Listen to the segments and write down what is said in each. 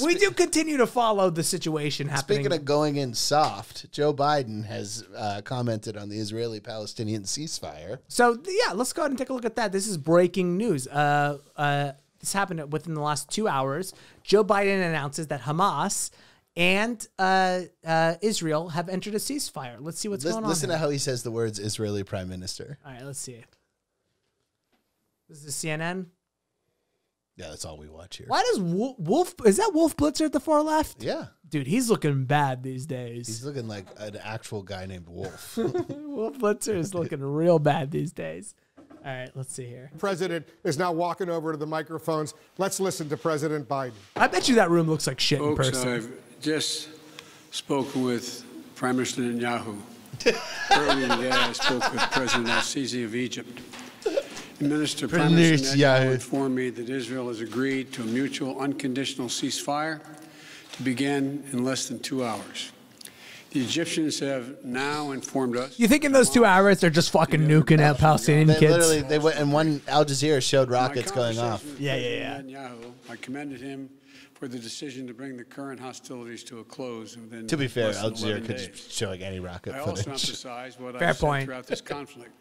We do continue to follow the situation happening. Speaking of going in soft, Joe Biden has commented on the Israeli-Palestinian ceasefire. So, yeah, let's go ahead and take a look at that. This is breaking news. This happened within the last 2 hours. Joe Biden announces that Hamas and Israel have entered a ceasefire. Let's see what's going on. Listen to how he says the words Israeli Prime Minister. All right, let's see. This is CNN. Yeah, that's all we watch here. Why does Wolf? Is that Wolf Blitzer at the far left? Yeah. Dude, he's looking bad these days. He's looking like an actual guy named Wolf. Wolf Blitzer is looking real bad these days. All right, let's see here. President is now walking over to the microphones. Let's listen to President Biden. I bet you that room looks like shit in Folks, person. I've just spoken with Prime Minister Netanyahu. Earlier today, I spoke with President al-Sisi of Egypt. Prime Minister Netanyahu informed me that Israel has agreed to a mutual unconditional ceasefire to begin in less than 2 hours. The Egyptians have now informed us. You think in those 2 hours they're just fucking nuking out Palestinian kids? Literally, they went, and one Al Jazeera showed rockets going off. Yeah. Netanyahu, I commended him for the decision to bring the current hostilities to a close within. To be fair, less than Al Jazeera 11 could days. just show like any rocket I also footage. emphasized what Fair I've said point. throughout this conflict.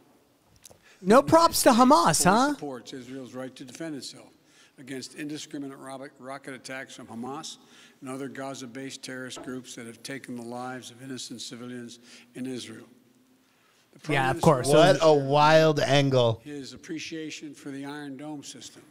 No props to Hamas, Fully huh? supports Israel's right to defend itself against indiscriminate rocket attacks from Hamas and other Gaza-based terrorist groups that have taken the lives of innocent civilians in Israel. The Prime Yeah, of Minister course. What a wild angle. his appreciation for the Iron Dome system,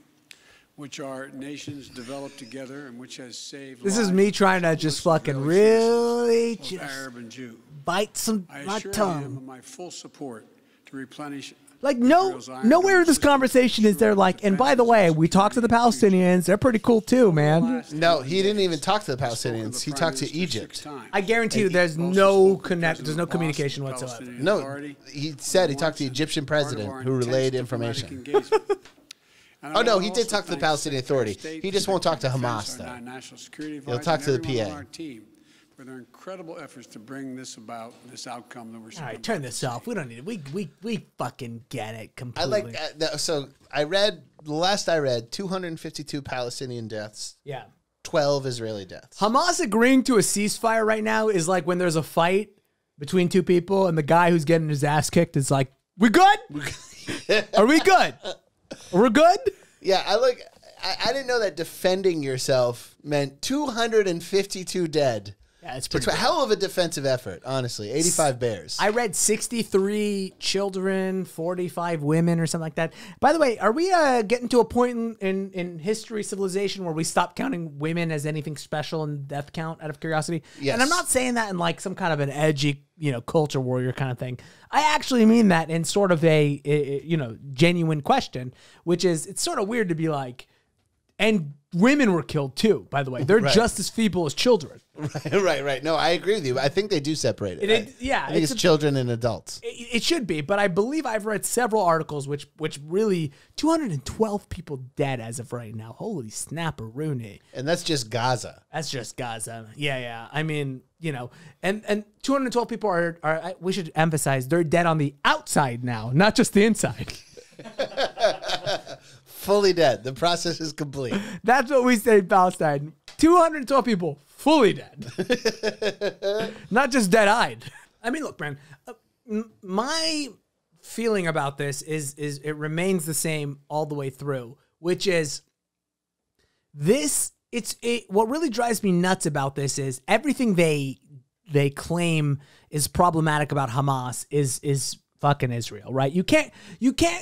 which our nations developed together and which has saved This is lives me trying to of just countless fucking Israeli really citizens, both just Arab and Jew. bite some I my assure him tongue. of my full support to replenish. Like Israel's Iron nowhere Dome in this system conversation is there like, and by the way, we talked to the Palestinians. They're pretty cool too, man. No, he didn't even talk to the Palestinians. He talked to Egypt. I guarantee you, there's no communication whatsoever. No, he said he talked to the Egyptian president who relayed information. Oh, no, he did talk to the Palestinian Authority. He just won't talk to Hamas, though. He'll talk to the PA. For their incredible efforts to bring this about, this outcome that we're seeing. All right, turn this off. We don't need it. We fucking get it I completely. like so I read the last I read 252 Palestinian deaths, Yeah. 12 Israeli deaths. Hamas agreeing to a ceasefire right now is like when there's a fight between two people and the guy who's getting his ass kicked is like, "We good? Are we good? We're good?" Yeah, I didn't know that defending yourself meant 252 dead. Yeah, it's It's pretty a hell of a defensive effort, honestly. 85 bears. I read 63 children, 45 women, or something like that. By the way, are we getting to a point in history, civilization, where we stop counting women as anything special in death count out of curiosity? Yes. And I'm not saying that in like some kind of an edgy, culture warrior kind of thing. I actually mean that in sort of a genuine question, which is, it's sort of weird to be like, and women were killed too, by the way. They're Right. just as feeble as children. Right. No, I agree with you. I think they do separate it. I think it's children and adults. It should be, but I believe I've read several articles which really 212 people dead as of right now. Holy snapperoonie. And that's just Gaza. That's just Gaza. Yeah. I mean, and 212 people are we should emphasize, they're dead on the outside now, not just the inside. Fully dead. The process is complete. That's what we say in Palestine. 212 people fully dead. Not just dead-eyed. I mean, look, man, my feeling about this is it remains the same all the way through, which is what really drives me nuts about this is everything they claim is problematic about Hamas is fucking Israel, right? You can't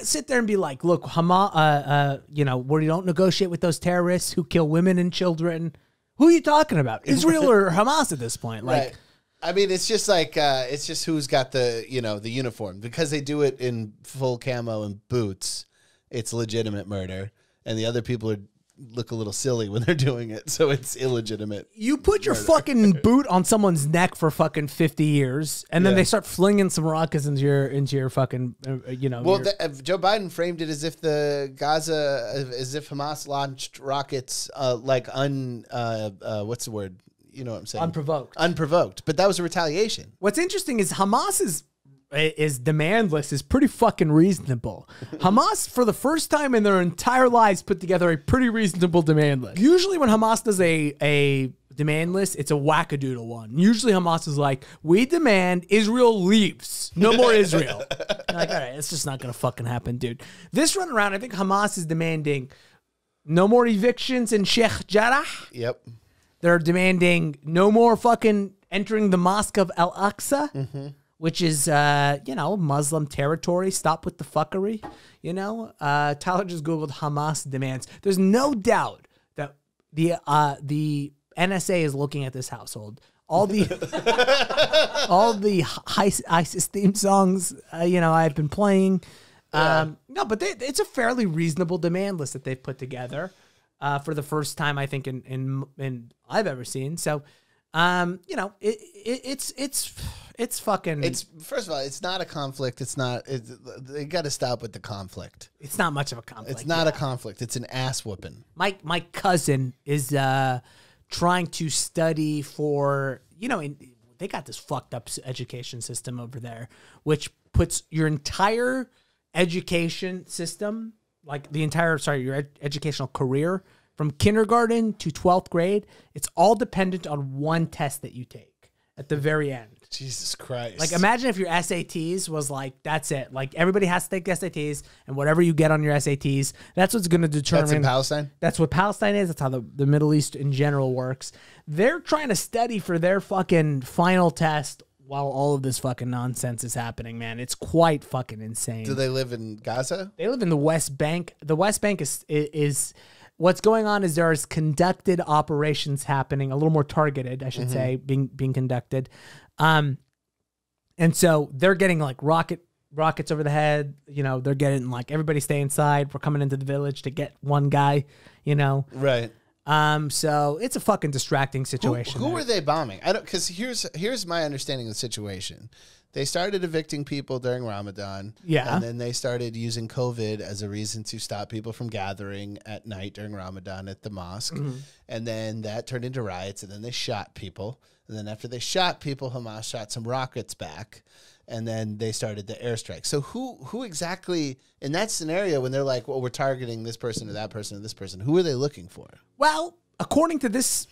sit there and be like, look, Hamas, where you don't negotiate with those terrorists who kill women and children. Who are you talking about? Israel or Hamas at this point? Like, Right. I mean, it's just like it's just who's got the the uniform, because they do it in full camo and boots. It's legitimate murder, and the other people look a little silly when they're doing it, so it's illegitimate. you put your fucking boot on someone's neck for fucking 50 years, and then they start flinging some rockets into your fucking, Well, Joe Biden framed it as if as if Hamas launched rockets what's the word? You know what I'm saying? Unprovoked. Unprovoked. But that was a retaliation. What's interesting is Hamas is demand list is pretty fucking reasonable. Hamas, for the first time in their entire lives, put together a pretty reasonable demand list. Usually when Hamas does a demand list, it's a wackadoodle one. Usually Hamas is like, we demand Israel leaves. No more Israel. You're like, all right, it's just not going to fucking happen, dude. This run around, I think Hamas is demanding no more evictions in Sheikh Jarrah. Yep. They're demanding no more fucking entering the Mosque of Al-Aqsa, which is, Muslim territory. Stop with the fuckery, Tyler just Googled Hamas demands. There's no doubt that the NSA is looking at this household. All the ISIS theme songs, I've been playing. No, but it's a fairly reasonable demand list that they've put together for the first time, I think, in I've ever seen. So, it's fucking. It's first of all, it's not a conflict. It's not. They got to stop with the conflict. It's not much of a conflict. It's not a conflict. It's an ass whooping. My cousin is trying to study for they got this fucked up education system over there, which puts your entire education system, like your educational career from kindergarten to 12th grade, it's all dependent on one test that you take at the very end. Jesus Christ. Like, imagine if your SATs was like, that's it. Like, everybody has to take SATs, and whatever you get on your SATs, that's what's going to determine. That's in Palestine? That's what Palestine is. That's how the Middle East in general works. They're trying to study for their fucking final test while all of this fucking nonsense is happening, man. It's quite fucking insane. Do they live in Gaza? They live in the West Bank. The West Bank is what's going on is there's conducted operations happening, a little more targeted, I should say, being conducted. And so they're getting like rockets over the head. They're getting like, everybody stay inside. We're coming into the village to get one guy, Right. So it's a fucking distracting situation. Who were they bombing? Because here's my understanding of the situation. They started evicting people during Ramadan. Yeah. And then they started using COVID as a reason to stop people from gathering at night during Ramadan at the mosque. And then that turned into riots, and then they shot people. And then after they shot people, Hamas shot some rockets back. And then they started the airstrike. So who exactly, in that scenario, when they're like, well, we're targeting this person or that person or this person, who are they looking for? Well, according to this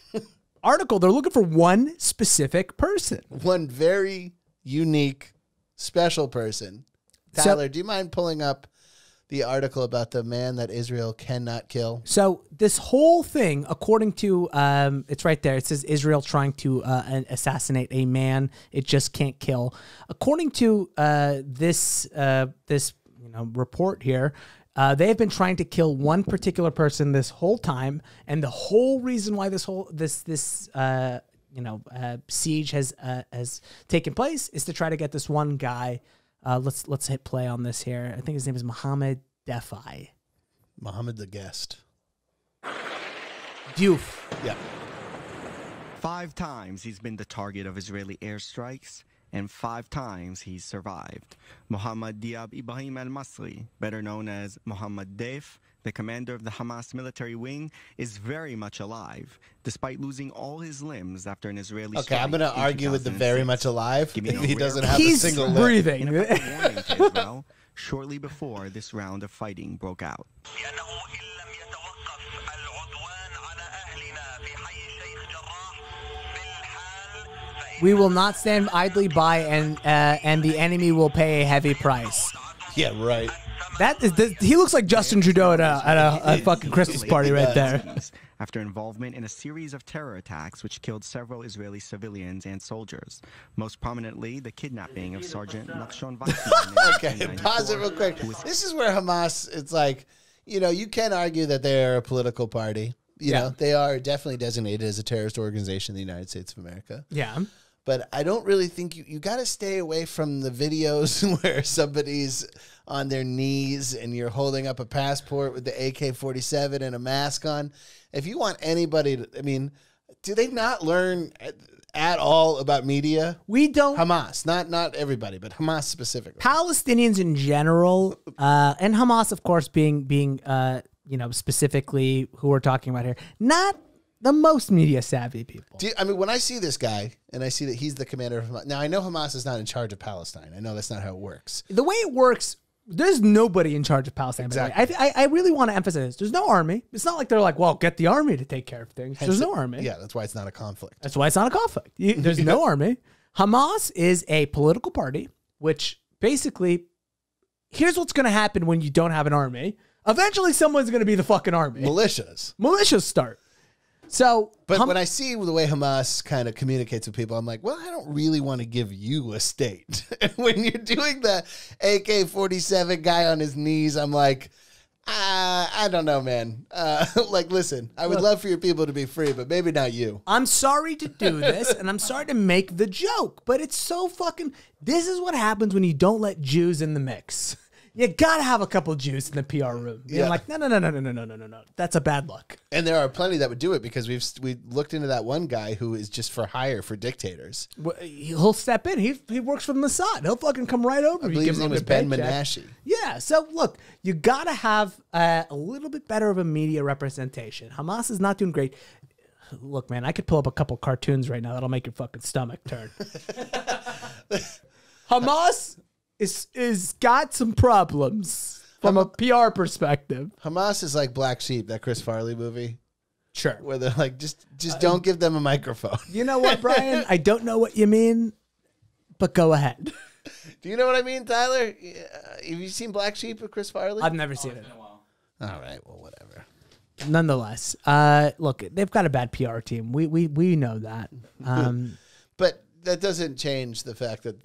article, they're looking for one specific person. One very unique, special person. Tyler, do you mind pulling up the article about the man that Israel cannot kill? So this whole thing, according to, it's right there. It says Israel trying to assassinate a man it just can't kill. According to this report here, they have been trying to kill one particular person this whole time, and the whole reason why this siege has taken place is to try to get this one guy. Let's hit play on this here. I think his name is Mohammed Defai. Mohammed the Guest. Diouf. Yeah. 5 times he's been the target of Israeli airstrikes, and 5 times he's survived. Mohammed Diab Ibrahim al-Masri, better known as Mohammed Deif, the commander of the Hamas military wing, is very much alive, despite losing all his limbs after an Israeli strike. Okay, I'm going to argue with the very much alive. He doesn't have He's a single limb. breathing. In a warning to Israel, shortly before this round of fighting broke out. We will not stand idly by, and the enemy will pay a heavy price. Yeah, right. He looks like Justin Trudeau at a fucking Christmas party right there. After involvement in a series of terror attacks which killed several Israeli civilians and soldiers, most prominently the kidnapping of Sergeant Nachshon Weissman. Okay, pause it real quick. This is where Hamas, it's like, you can argue that they are a political party. You know, they are definitely designated as a terrorist organization in the United States of America. Yeah. But I don't really think you got to stay away from the videos where somebody's on their knees and you're holding up a passport with the AK-47 and a mask on. If you want anybody to, do they not learn at all about media? We don't. Hamas, not everybody, but Hamas specifically. Palestinians in general, and Hamas, of course, being specifically who we're talking about here, the most media savvy people. I mean, when I see this guy and I see that he's the commander of Hamas, now I know Hamas is not in charge of Palestine. I know that's not how it works. The way it works, there's nobody in charge of Palestine. Exactly. I really want to emphasize this. There's no army. It's not like they're like, well, get the army to take care of things. There's no army. Yeah, that's why it's not a conflict. That's why it's not a conflict. There's no army. Hamas is a political party, which basically, here's what's going to happen when you don't have an army. Eventually, someone's going to be the fucking army. Militias start. So, but when I see the way Hamas kind of communicates with people, I'm like, well, I don't really want to give you a state. And when you're doing the AK-47 guy on his knees, I'm like, I don't know, man. Like, listen, I would love for your people to be free, but maybe not you. I'm sorry to do this, and I'm sorry to make the joke, but it's so fucking... This is what happens when you don't let Jews in the mix. You gotta have a couple Jews in the PR room. Being like, no. That's a bad look. And there are plenty that would do it because we looked into that one guy who is just for hire for dictators. Well, he'll step in. He works for the Mossad. He'll fucking come right over. I believe his name was Ben Menashe. Yeah. So look, you gotta have a little bit better of a media representation. Hamas is not doing great. Look, man, I could pull up a couple cartoons right now that'll make your fucking stomach turn. Hamas is got some problems from a PR perspective. Hamas is like Black Sheep, that Chris Farley movie. Sure. Where they're like, just don't give them a microphone. You know what, Brian? I don't know what you mean, but go ahead. Do you know what I mean, Tyler? Have you seen Black Sheep with Chris Farley? I've never seen it. All right, well, whatever. Nonetheless, look, they've got a bad PR team. We know that. But that doesn't change the fact that,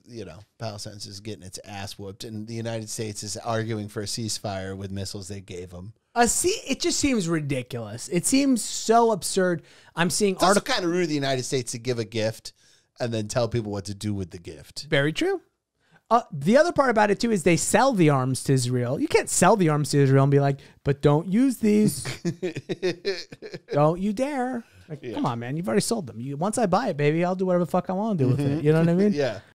Palestine is just getting its ass whooped, and the United States is arguing for a ceasefire with missiles they gave them. It just seems ridiculous. It seems so absurd. I'm seeing articles. It's kind of rude of the United States to give a gift and then tell people what to do with the gift. Very true. The other part about it, too, is they sell the arms to Israel. You can't sell the arms to Israel and be like, but don't use these. Don't you dare. Like, come on, man. You've already sold them. Once I buy it, baby, I'll do whatever the fuck I want to do with it. You know what I mean? Yeah.